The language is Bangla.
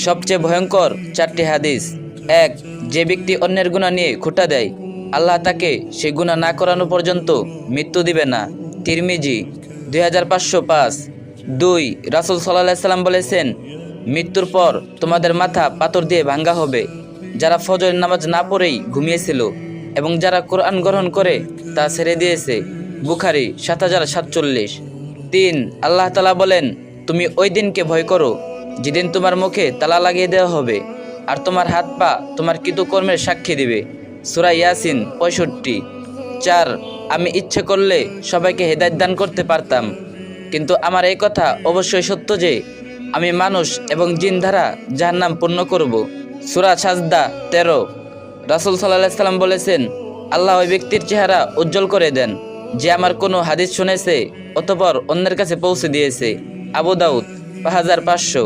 সবচেয়ে ভয়ঙ্কর 4টি হাদিস। 1, যে ব্যক্তি অন্যের গুনাহ নিয়ে খোঁটা দেয়, আল্লাহ তাকে সে গুনাহ না করানো পর্যন্ত মৃত্যু দিবে না। তিরমিজি 2505। 2, রাসূল সাল্লাল্লাহু আলাইহি সাল্লাম বলেছেন, মৃত্যুর পর তোমাদের মাথা পাথর দিয়ে ভাঙ্গা হবে যারা ফজরের নামাজ না পড়েই ঘুমিয়েছিল এবং যারা কোরআন গ্রহণ করে তা ছেড়ে দিয়েছে। বুখারী 7047। 3, আল্লাহ তাআলা বলেন, তুমি ওই দিনকে ভয় করো যেদিন তোমার মুখে তালা লাগিয়ে দেওয়া হবে আর তোমার হাত পা তোমার কৃতকর্মের সাক্ষী দিবে। সূরা ইয়াসিন 65। 4, আমি ইচ্ছে করলে সবাইকে হেদায়েত দান করতে পারতাম, কিন্তু আমার এই কথা অবশ্যই সত্য যে আমি মানুষ এবং জিন দ্বারা জাহান্নাম পূর্ণ করব। সূরা সাজদা 13। রাসূল সাল্লাল্লাহু আলাইহি সাল্লাম বলেছেন, আল্লাহ ওই ব্যক্তির চেহারা উজ্জ্বল করে দেন যে আমার কোনো হাদিস শুনেছে অতঃপর অন্যের কাছে পৌঁছে দিয়েছে। আবু দাউদ 5500।